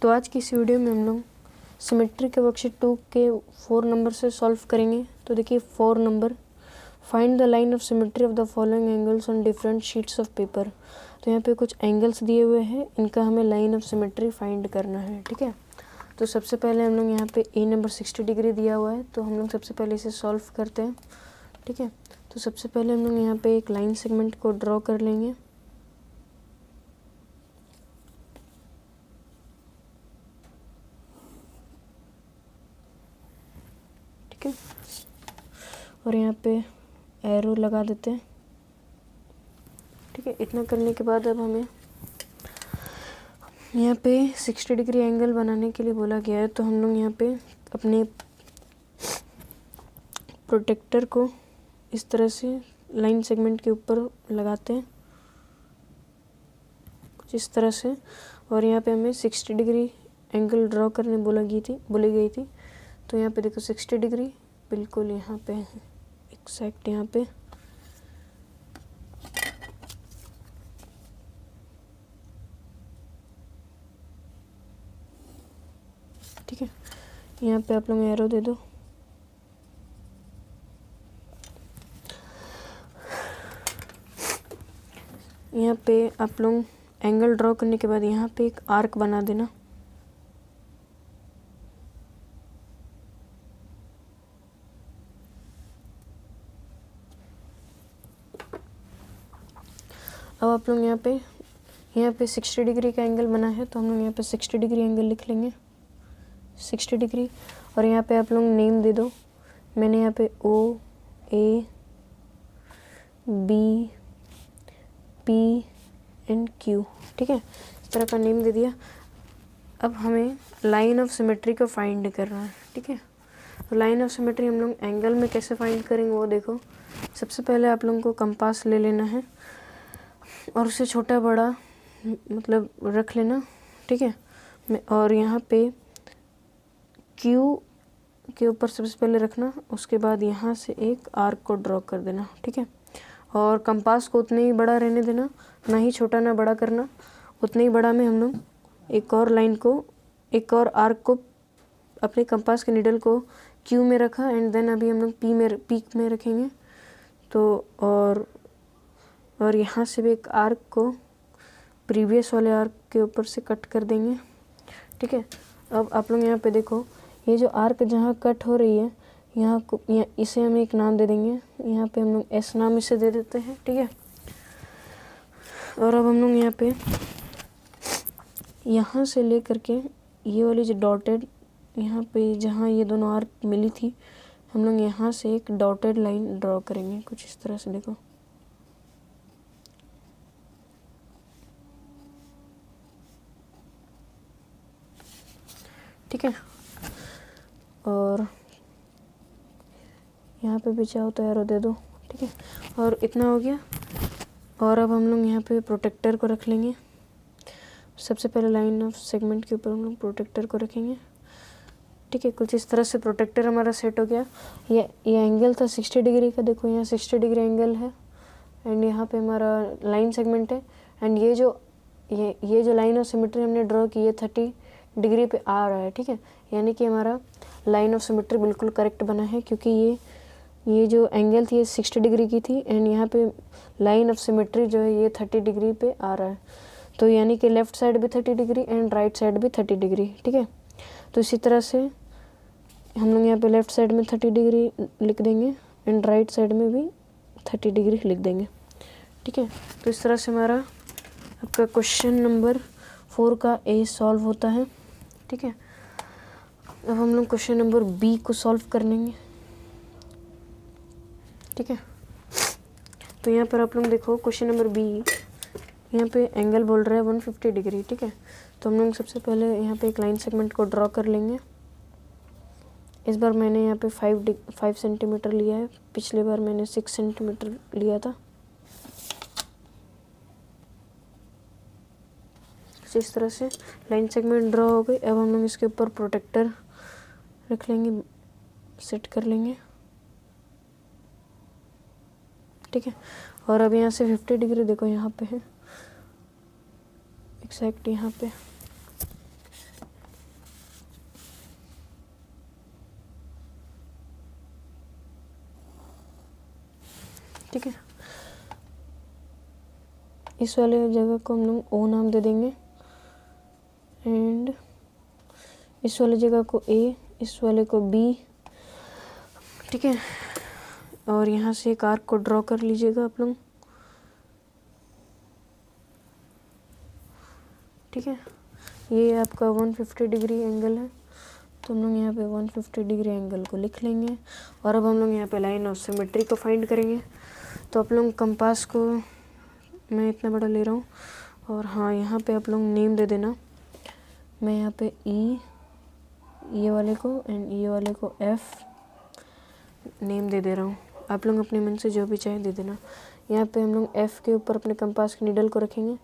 तो आज की इस वीडियो में हम लोग सिमेट्री के वर्कशीट 2 के 4 नंबर से सॉल्व करेंगे। तो देखिए 4 number, find the line of symmetry of the following angles on different sheets of paper. तो यहाँ पे कुछ एंगल्स दिए हुए हैं, इनका हमें लाइन ऑफ सिमेट्री फाइंड करना है। ठीक है, तो सबसे पहले हम लोग यहाँ पे ए नंबर 60 डिग्री दिया हुआ है, तो हम लोग सबसे पहले इसे सॉल्व करते हैं। ठीक है, तो सबसे पहले हम लोग यहाँ पे एक लाइन सेगमेंट को ड्रॉ कर लेंगे। ठीक है, और यहाँ पे एरो लगा देते हैं। ठीक है, इतना करने के बाद अब हमें यहाँ पे 60 डिग्री एंगल बनाने के लिए बोला गया है, तो हम लोग यहाँ पे अपने प्रोटेक्टर को इस तरह से लाइन सेगमेंट के ऊपर लगाते हैं, कुछ इस तरह से। और यहाँ पे हमें 60 डिग्री एंगल ड्रॉ करने बोली गई थी। तो यहाँ पे देखो 60 डिग्री बिल्कुल यहाँ पे है, एक्जैक्ट यहाँ पे। ठीक है, यहाँ पे आप लोग एरो दे दो। यहाँ पे आप लोग एंगल ड्रॉ करने के बाद यहाँ पे एक आर्क बना देना। अब आप लोग यहाँ पे 60 डिग्री का एंगल बना है, तो हम लोग यहाँ पे 60 डिग्री एंगल लिख लेंगे, 60 डिग्री। और यहाँ पे आप लोग नेम दे दो। मैंने यहाँ पे O A B P and Q, ठीक है, इस तरह का नेम दे दिया। अब हमें लाइन ऑफ सिमेट्री को फाइंड करना है। ठीक है, तो लाइन ऑफ सिमेट्री हम लोग एंगल में कैसे फाइंड करेंगे वो देखो। सबसे पहले आप लोगों को कंपास ले लेना है और उसे छोटा बड़ा मतलब रख लेना। ठीक है, और यहाँ पे Q के ऊपर सबसे पहले रखना, उसके बाद यहाँ से एक आर्क को ड्रॉ कर देना। ठीक है, और कंपास को उतने ही बड़ा रहने देना, ना ही छोटा ना बड़ा करना। उतने ही बड़ा में हम लोग एक और आर्क को अपने कंपास के नीडल को Q में रखा, एंड देन अभी हम लोग पीक में रखेंगे। तो और यहाँ से भी एक आर्क को प्रीवियस वाले आर्क के ऊपर से कट कर देंगे। ठीक है, अब आप लोग यहाँ पे देखो, ये जो आर्क जहाँ कट हो रही है यहाँ इसे हम एक नाम दे देंगे। यहाँ पे हम लोग S नाम इसे दे देते हैं। ठीक है, और अब हम लोग यहाँ पे यहाँ से ले करके ये वाली जो डॉटेड यहाँ पे जहाँ ये दोनों आर्क मिली थी, हम लोग यहाँ से एक डॉटेड लाइन ड्रॉ करेंगे, कुछ इस तरह से देखो। ठीक है, और यहाँ पे भी चाहो तो एरो दे दो। ठीक है, और इतना हो गया। और अब हम लोग यहाँ पे प्रोटेक्टर को रख लेंगे। सबसे पहले लाइन ऑफ सेगमेंट के ऊपर हम लोग प्रोटेक्टर को रखेंगे। ठीक है, कुछ इस तरह से प्रोटेक्टर हमारा सेट हो गया। ये एंगल था 60 डिग्री का, देखो यहाँ 60 डिग्री एंगल है, एंड यहाँ पे हमारा लाइन सेगमेंट है। एंड ये जो लाइन ऑफ सिमेट्री हमने ड्रॉ की ये 30 डिग्री पे आ रहा है। ठीक है, यानी कि हमारा लाइन ऑफ सिमेट्री बिल्कुल करेक्ट बना है, क्योंकि ये जो एंगल थी ये 60 डिग्री की थी, एंड यहाँ पे लाइन ऑफ सिमेट्री जो है ये 30 डिग्री पे आ रहा है। तो यानी कि लेफ़्ट साइड भी 30 डिग्री एंड राइट साइड भी 30 डिग्री। ठीक है, तो इसी तरह से हम लोग यहाँ पे लेफ़्ट साइड में 30 डिग्री लिख देंगे एंड राइट साइड में भी 30 डिग्री लिख देंगे। ठीक है, तो इस तरह से हमारा आपका क्वेश्चन नंबर 4 का A सॉल्व होता है। ठीक है, अब हम लोग क्वेश्चन नंबर B को सॉल्व कर लेंगे। ठीक है, तो यहाँ पर आप लोग देखो क्वेश्चन नंबर B, यहाँ पे एंगल बोल रहा है 150 डिग्री। ठीक है, तो हम लोग सबसे पहले यहाँ पे एक लाइन सेगमेंट को ड्रॉ कर लेंगे। इस बार मैंने यहाँ पे 5 सेंटीमीटर लिया है, पिछले बार मैंने 6 सेंटीमीटर लिया था। इस तरह से लाइन सेगमेंट ड्रॉ हो गई। अब हम लोग इसके ऊपर प्रोटेक्टर रख लेंगे, सेट कर लेंगे। ठीक है, और अब यहाँ से 50 डिग्री देखो यहाँ पे है, एक्जैक्ट यहाँ पे। ठीक है। इस वाले जगह को हम लोग ओ नाम दे देंगे एंड इस वाले जगह को ए, इस वाले को बी, ठीक है। और यहाँ से एक आर्क को ड्रॉ कर लीजिएगा आप लोग, ठीक है। ये आपका 150 डिग्री एंगल है, तो हम लोग यहाँ पे 150 डिग्री एंगल को लिख लेंगे। और अब हम लोग यहाँ पे लाइन ऑफ सिमेट्री को फाइंड करेंगे। तो आप लोग कंपास को मैं इतना बड़ा ले रहा हूँ और हाँ, यहाँ पे आप लोग नेम दे देना। मैं यहाँ पे ई, ये वाले को एंड ये वाले को एफ नेम दे रहा हूँ। आप लोग अपने मन से जो भी चाहे दे देना। यहाँ पे हम लोग एफ के ऊपर अपने कंपास की नीडल को रखेंगे,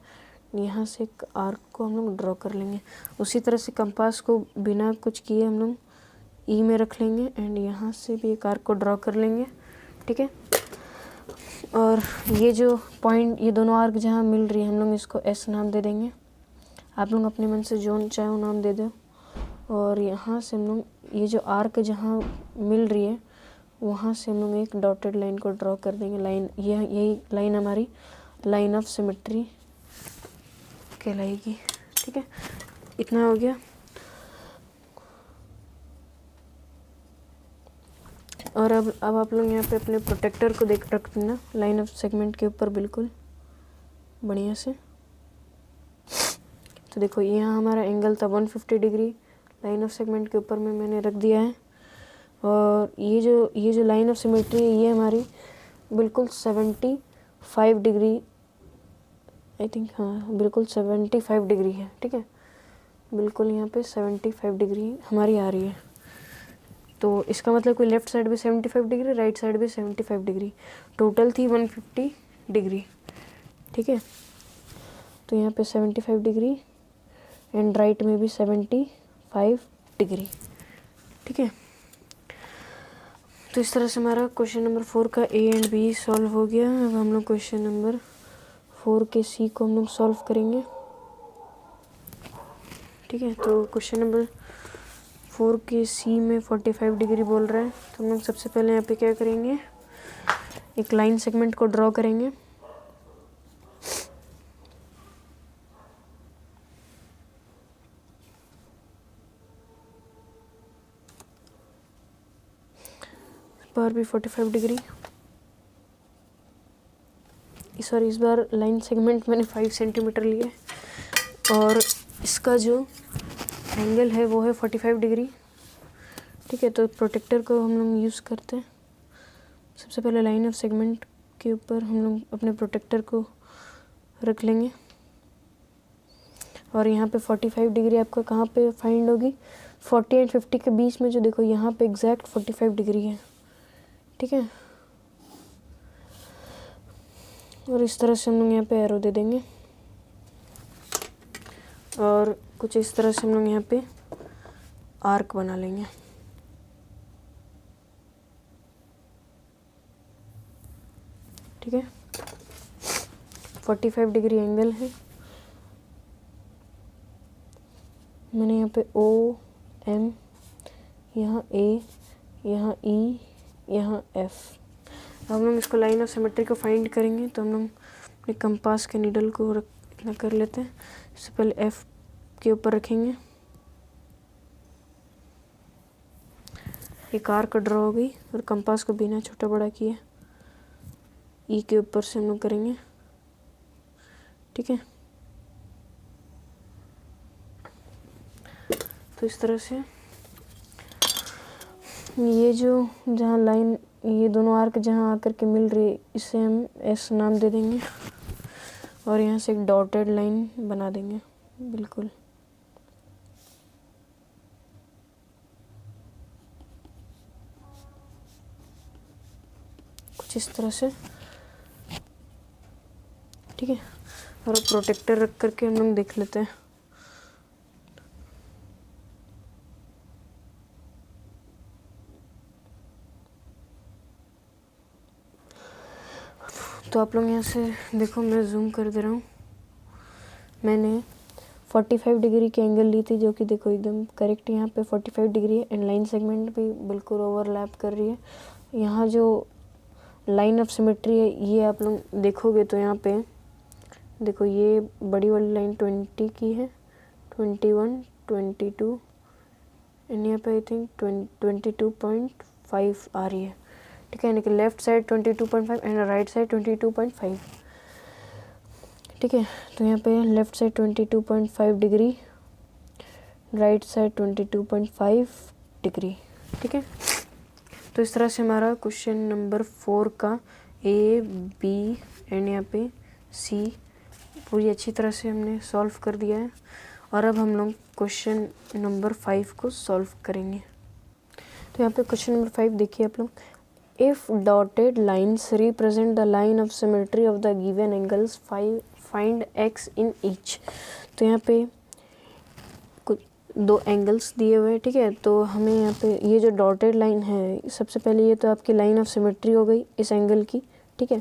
यहाँ से एक आर्क को हम लोग ड्रॉ कर लेंगे। उसी तरह से कंपास को बिना कुछ किए हम लोग ई में रख लेंगे एंड यहाँ से भी एक आर्क को ड्रॉ कर लेंगे, ठीक है। और ये जो पॉइंट, ये दोनों आर्क जहाँ मिल रही है हम लोग इसको एस नाम दे देंगे। आप लोग अपने मन से जो चाहे वो नाम दे दो। और यहाँ से हम लोग ये जो आर्क जहाँ मिल रही है वहाँ से हम लोग एक डॉटेड लाइन को ड्रॉ कर देंगे। लाइन यही लाइन हमारी लाइन ऑफ सिमेट्री कहलाएगी, ठीक है। इतना हो गया। और अब आप लोग यहाँ पे अपने प्रोटेक्टर को रख देना लाइन ऑफ सेगमेंट के ऊपर बिल्कुल बढ़िया से। तो देखो यहाँ हमारा एंगल था 150 डिग्री, लाइन ऑफ सेगमेंट के ऊपर में मैंने रख दिया है। और ये जो लाइन ऑफ सिमेट्री है ये हमारी बिल्कुल 75 डिग्री, आई थिंक, हाँ बिल्कुल 75 डिग्री है, ठीक है। बिल्कुल यहाँ पे 75 डिग्री हमारी आ रही है। तो इसका मतलब कोई लेफ़्ट साइड भी 75 डिग्री, राइट साइड भी 75 डिग्री, टोटल थी 150 डिग्री, ठीक है। तो यहाँ पे 75 डिग्री एंड राइट में भी 75 डिग्री, ठीक है। तो इस तरह से हमारा क्वेश्चन नंबर 4 का ए एंड बी सॉल्व हो गया। अब हम लोग क्वेश्चन नंबर 4 के सी को हम लोग सॉल्व करेंगे, ठीक है। तो क्वेश्चन नंबर 4 के सी में 45 डिग्री बोल रहा है। तो हम लोग सबसे पहले यहाँ पे क्या करेंगे, एक लाइन सेगमेंट को ड्रॉ करेंगे। बार भी 45 डिग्री, सॉरी इस बार लाइन सेगमेंट मैंने 5 सेंटीमीटर लिए और इसका जो एंगल है वो है 45 डिग्री, ठीक है। तो प्रोटेक्टर को हम लोग यूज़ करते हैं। सबसे पहले लाइन ऑफ सेगमेंट के ऊपर हम लोग अपने प्रोटेक्टर को रख लेंगे और यहाँ पे 45 डिग्री आपका कहाँ पे फाइंड होगी, 40 एंड 50 के बीच में, जो देखो यहाँ पे एग्जैक्ट 45 डिग्री है, ठीक है। और इस तरह से हम लोग यहाँ पे एरो दे देंगे और कुछ इस तरह से हम लोग यहाँ पे आर्क बना लेंगे, ठीक है। 45 डिग्री एंगल है। मैंने यहाँ पे ओ एम, यहाँ ए, यहाँ ई, यहाँ एफ। अब हम लोग इसको लाइन ऑफ सिमेट्री को फाइंड करेंगे। तो हम लोग अपने कंपास के नीडल को इतना कर लेते हैं। इससे पहले एफ के ऊपर रखेंगे, एक आर्क ड्रॉ हो गई और कंपास को बिना छोटा बड़ा किए ई के ऊपर से हम लोग करेंगे, ठीक है। तो इस तरह से ये जो जहाँ लाइन, ये दोनों आर्क जहाँ आकर के मिल रही है इसे हम एस नाम दे देंगे और यहाँ से एक डॉटेड लाइन बना देंगे बिल्कुल, कुछ इस तरह से, ठीक है। और प्रोटेक्टर रख करके हम लोग देख लेते हैं। तो आप लोग यहाँ से देखो, मैं जूम कर दे रहा हूँ। मैंने 45 डिग्री की एंगल ली थी जो कि देखो एकदम करेक्ट यहाँ पे 45 डिग्री है एंड लाइन सेगमेंट भी बिल्कुल ओवरलैप कर रही है। यहाँ जो लाइन ऑफ सिमेट्री है, ये आप लोग देखोगे तो यहाँ पे देखो ये बड़ी वाली लाइन 20 की है, 21, 22 एंड यहाँ पे आई थिंक 22.5 आ रही है, ठीक है। यानी कि left side 22.5 and right side 22.5, ठीक है। तो यहाँ पे left side 22.5 degree, right side 22.5 degree, ठीक है। तो इस तरह से हमारा क्वेश्चन नंबर 4 का ए बी एंड यहाँ पे सी पूरी अच्छी तरह से हमने सॉल्व कर दिया है। और अब हम लोग क्वेश्चन नंबर 5 को सॉल्व करेंगे। तो यहाँ पे क्वेश्चन नंबर 5 देखिए आप लोग, if dotted lines represent the line of symmetry of the given angles find x in each. तो यहाँ पे कुछ 2 एंगल्स दिए हुए हैं, ठीक है। तो हमें यहाँ पे ये जो डॉटेड लाइन है, सबसे पहले ये तो आपकी लाइन ऑफ सिमेट्री हो गई इस एंगल की, ठीक है।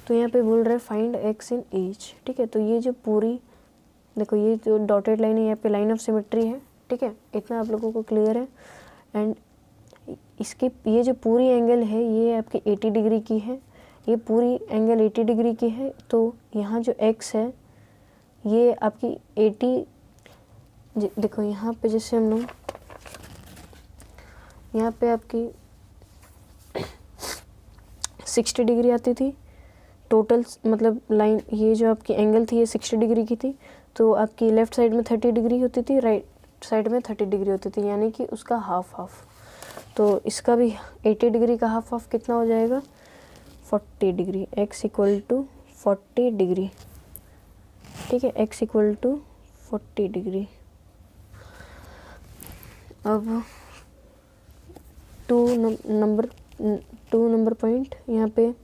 तो यहाँ पे बोल रहे हैं फाइंड एक्स इन ईच, ठीक है। तो ये जो पूरी देखो ये जो डॉटेड लाइन है यहाँ पे लाइन ऑफ सिमेट्री है, ठीक है। इतना आप लोगों को क्लियर है। एंड इसके ये जो पूरी एंगल है ये आपकी 80 डिग्री की है, ये पूरी एंगल 80 डिग्री की है। तो यहाँ जो x है ये आपकी 80, देखो यहाँ पे जैसे हम लोग यहाँ पे आपकी 60 डिग्री आती थी टोटल, मतलब लाइन ये जो आपकी एंगल थी ये 60 डिग्री की थी। तो आपकी लेफ़्ट साइड में 30 डिग्री होती थी, राइट साइड में 30 डिग्री होती थी, यानी कि उसका हाफ हाफ। तो इसका भी 80 डिग्री का हाफ हाफ कितना हो जाएगा, 40 degree. x equal to 40 degree, ठीक है। x equal to 40 degree. अब 2 नंबर पॉइंट यहाँ पे,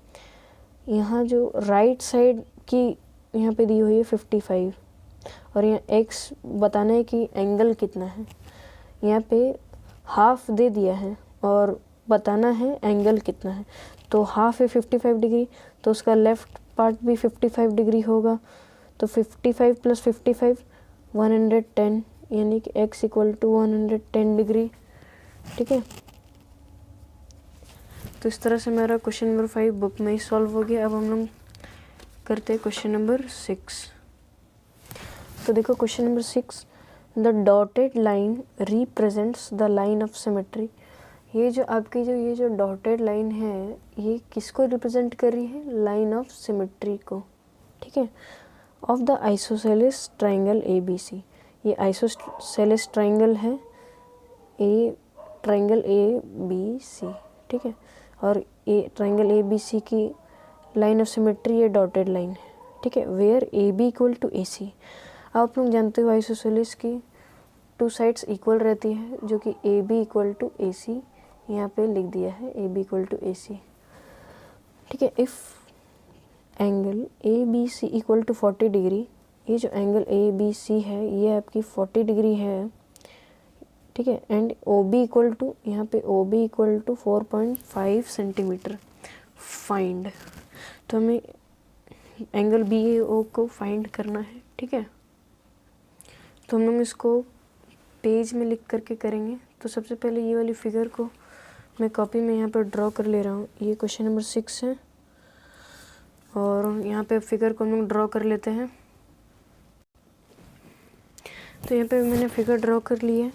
यहाँ जो राइट साइड की यहाँ पे दी हुई है 55 और यहाँ x बताना है कि एंगल कितना है। यहाँ पे हाफ दे दिया है और बताना है एंगल कितना है। तो हाफ है 55 डिग्री, तो उसका लेफ़्ट पार्ट भी 55 डिग्री होगा। तो 55 प्लस 55 110, यानी कि x इक्वल टू 110 डिग्री, ठीक है। तो इस तरह से मेरा क्वेश्चन नंबर 5 बुक में ही सॉल्व हो गया। अब हम लोग करते हैं क्वेश्चन नंबर 6। तो देखो question number 6, the dotted line represents the line of symmetry. ये जो आपकी ये जो डॉटेड लाइन है ये किसको रिप्रेजेंट कर रही है, लाइन ऑफ सिमेट्री को, ठीक है। Of the isosceles triangle ABC, ये आइसोसेलेस ट्राइंगल है, ट्राइंगल ABC, ठीक है। और ट्राइंगल ABC की लाइन ऑफ सिमेट्री ये डॉटेड लाइन है, ठीक है। Where AB equal to AC। आप लोग जानते हो आइसोसेलेस की 2 साइड्स इक्वल रहती है, जो कि AB इक्वल टू AC यहाँ पे लिख दिया है, AB इक्वल टू AC, ठीक है। If angle ABC equal to 40 degree, ये जो एंगल ABC है ये आपकी 40 डिग्री है, ठीक है। एंड OB इक्वल टू, यहाँ पे OB equal to 4.5 centimetre find. तो हमें एंगल BAO को फाइंड करना है, ठीक है। तो हम लोग इसको पेज में लिख करके करेंगे। तो सबसे पहले ये वाली फिगर को मैं कॉपी में यहाँ पर ड्रॉ कर ले रहा हूँ। ये क्वेश्चन नंबर 6 है और यहाँ पे फिगर को हम लोग ड्रॉ कर लेते हैं। तो यहाँ पे मैंने फिगर ड्रॉ कर ली है,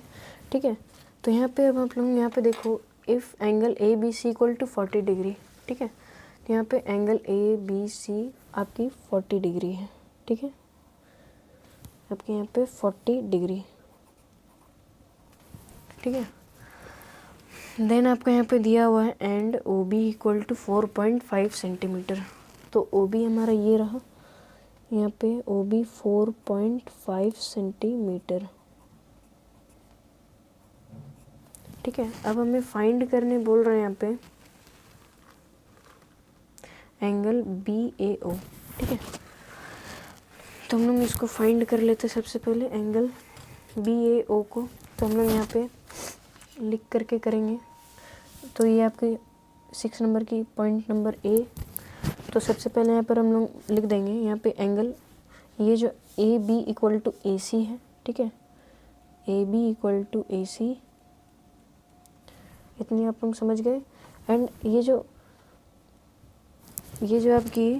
ठीक है। तो यहाँ पे अब आप लोग यहाँ पे देखो, if angle ABC equal to 40 degree, ठीक है। तो यहाँ पे एंगल ABC आपकी 40 डिग्री है, ठीक है। आपके यहाँ पे 40 डिग्री, ठीक है। देन आपका यहाँ पे दिया हुआ है and OB equal to 4.5 centimetre. तो OB हमारा ये रहा, यहाँ पे OB 4.5 सेंटीमीटर, ठीक है। अब हमें फाइंड करने बोल रहे हैं यहाँ पे एंगल BAO, ठीक है। तो हम लोग इसको फाइंड कर लेते हैं सबसे पहले एंगल BAO को। तो हम लोग यहाँ पे लिख करके करेंगे। तो ये आपके 6 नंबर की पॉइंट नंबर A। तो सबसे पहले यहाँ पर हम लोग लिख देंगे यहाँ पे एंगल, ये जो AB इक्वल टू AC है, ठीक है। AB इक्वल टू AC, इतनी आप लोग समझ गए। एंड ये जो ये जो आपकी,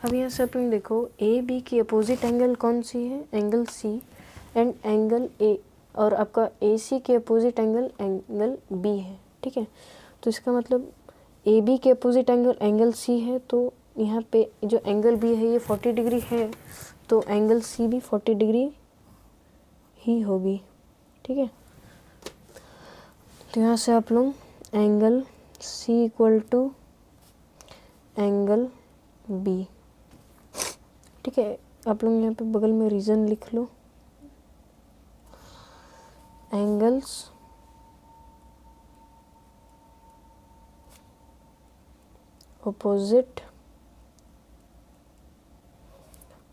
अब यहाँ से अपन देखो ए बी की अपोजिट एंगल कौन सी है, angle C, and angle A, और आपका ए सी के अपोजिट एंगल एंगल बी है, ठीक है। तो इसका मतलब ए बी के अपोजिट एंगल एंगल सी है, तो यहाँ पे जो एंगल बी है ये 40 डिग्री है, तो एंगल सी भी 40 डिग्री ही होगी, ठीक है। तो यहाँ से आप लोग angle C equal to angle B, ठीक है। आप लोग यहाँ पे बगल में रीजन लिख लो, angles opposite,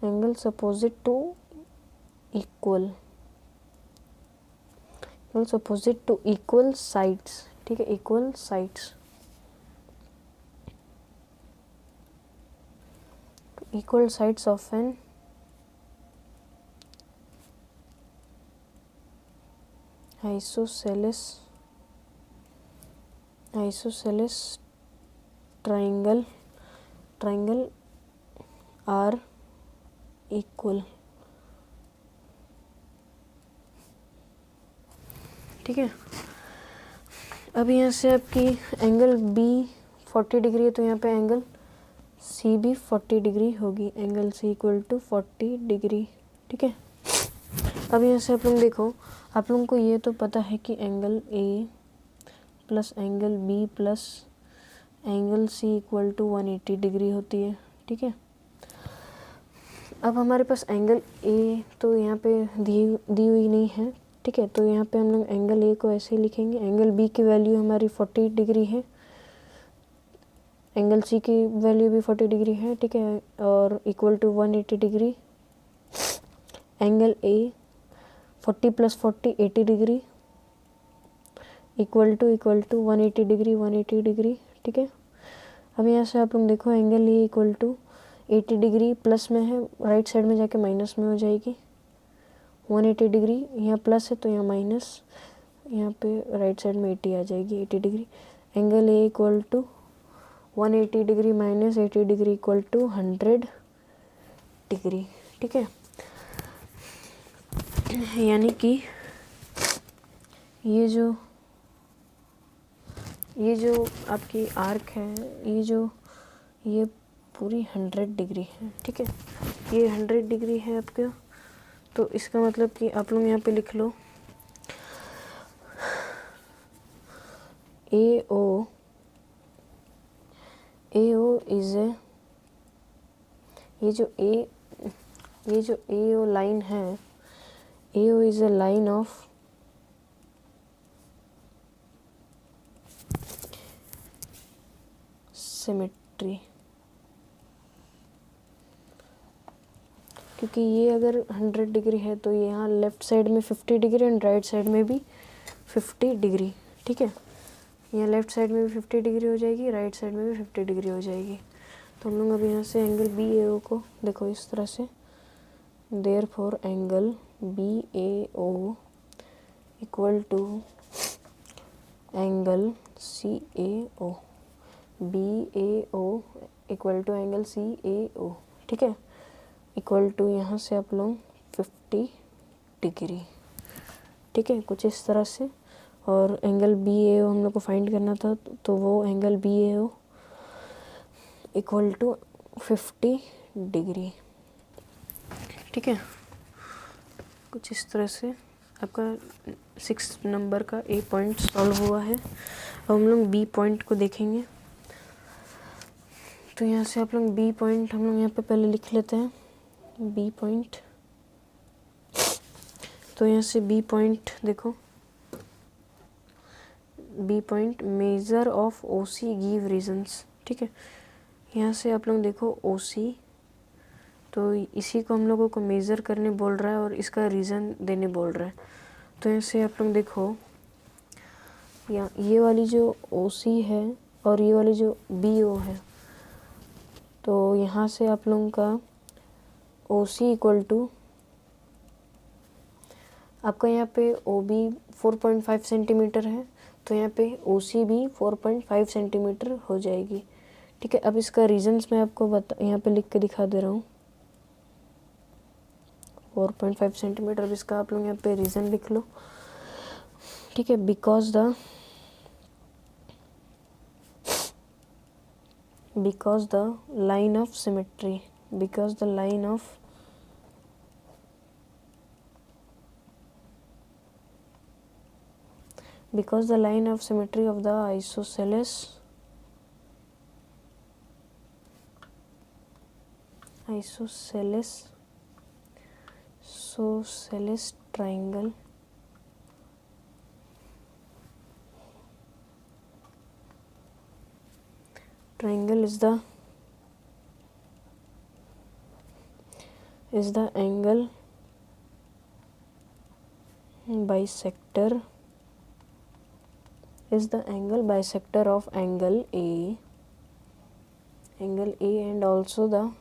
angles opposite to equal, angles opposite to equal sides, ठीक है, equal sides, equal sides of an isosceles triangle are equal, ठीक है। अब यहाँ से आपकी एंगल बी 40 डिग्री है, तो यहाँ पे एंगल सी भी 40 डिग्री होगी, angle C equal to 40 degree, ठीक है। अब यहाँ से आप लोग देखो, आप लोगों को ये तो पता है कि angle A plus angle B plus angle C equal to 180 degree होती है, ठीक है। अब हमारे पास एंगल ए तो यहाँ पे दी हुई नहीं है, ठीक है। तो यहाँ पे हम लोग एंगल ए को ऐसे ही लिखेंगे, एंगल बी की वैल्यू हमारी 40 डिग्री है, एंगल सी की वैल्यू भी 40 डिग्री है, ठीक है, और equal to 180 degree, angle A 40 प्लस 40 80 डिग्री, इक्वल टू 180 डिग्री, ठीक है। अब यहाँ से आप लोग देखो angle A equal to 80 degree plus में है, राइट साइड में जाके माइनस में हो जाएगी, 180 डिग्री यहाँ प्लस है तो यहाँ माइनस, यहाँ पे राइट साइड में 80 आ जाएगी, 80 degree. Angle A equal to 180 degree minus 80 degree equal to 100 degree, ठीक है। यानी कि ये जो आपकी आर्क है, ये पूरी 100 डिग्री है, ठीक है। ये 100 डिग्री है आपका, तो इसका मतलब कि आप लोग यहाँ पे लिख लो AO इज ए, ये जो AO लाइन है, AO is a line of symmetry, क्योंकि ये अगर 100 डिग्री है तो यहाँ लेफ्ट साइड में 50 डिग्री एंड राइट साइड में भी 50 डिग्री, ठीक है। यहाँ लेफ्ट साइड में भी 50 डिग्री हो जाएगी, राइट साइड में भी 50 डिग्री हो जाएगी। तो हम लोग अब यहाँ से एंगल BAO को देखो इस तरह से, therefore angle BAO equal to angle CAO, BAO equal to angle CAO, ठीक है, इक्वल टू यहाँ से आप लोग 50 डिग्री, ठीक है, कुछ इस तरह से। और एंगल BAO हम लोग को फाइंड करना था, तो वो angle BAO equal to 50 degree, ठीक है। कुछ इस तरह से आपका 6 नंबर का A पॉइंट सॉल्व हुआ है। अब हम लोग B पॉइंट को देखेंगे। तो यहाँ से आप लोग B पॉइंट हम लोग यहाँ पे पहले लिख लेते हैं, B पॉइंट। तो यहाँ से B पॉइंट देखो, B point measure of OC give reasons, ठीक है। यहाँ से आप लोग देखो OC, तो इसी को हम लोगों को मेज़र करने बोल रहा है और इसका रीज़न देने बोल रहा है। तो यहाँ से आप लोग देखो, ये वाली जो OC है और ये वाली जो BO है, तो यहाँ से आप लोगों का OC इक्वल टू आपका यहाँ पे OB 4.5 सेंटीमीटर है, तो यहाँ पे OC भी 4.5 सेंटीमीटर हो जाएगी, ठीक है। अब इसका रीजंस मैं आपको यहाँ पे लिख के दिखा दे रहा हूँ। 4.5 सेंटीमीटर। अब इसका आप लोग यहाँ पे रीज़न लिख लो, ठीक है। Because the line of symmetry, because the line of symmetry of the isosceles triangle is the angle bisector of angle A and also the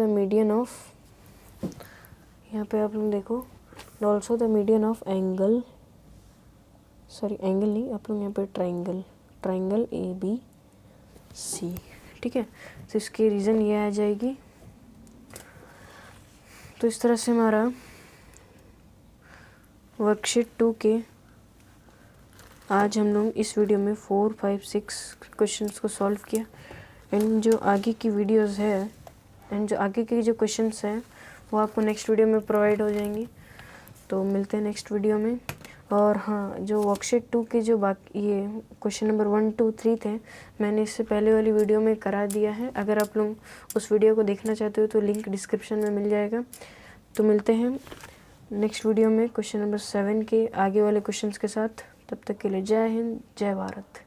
median of यहाँ पे आप लोग देखो also the median of angle नहीं, आप लोग यहाँ पे ट्राइंगल ABC, ठीक है। तो इसकी रीज़न ये आ जाएगी। तो इस तरह से हमारा वर्कशीट 2 के आज हम लोग इस वीडियो में 4, 5, 6 क्वेश्चंस को सॉल्व किया। एंड जो आगे की वीडियोस है एंड जो आगे के जो क्वेश्चंस हैं वो आपको नेक्स्ट वीडियो में प्रोवाइड हो जाएंगी। तो मिलते हैं नेक्स्ट वीडियो में। और हाँ, जो वर्कशीट 2 के जो बाकी ये क्वेश्चन नंबर 1, 2, 3 थे, मैंने इससे पहले वाली वीडियो में करा दिया है। अगर आप लोग उस वीडियो को देखना चाहते हो तो लिंक डिस्क्रिप्शन में मिल जाएगा। तो मिलते हैं नेक्स्ट वीडियो में क्वेश्चन नंबर 7 के आगे वाले क्वेश्चंस के साथ। तब तक के लिए जय हिंद, जय भारत।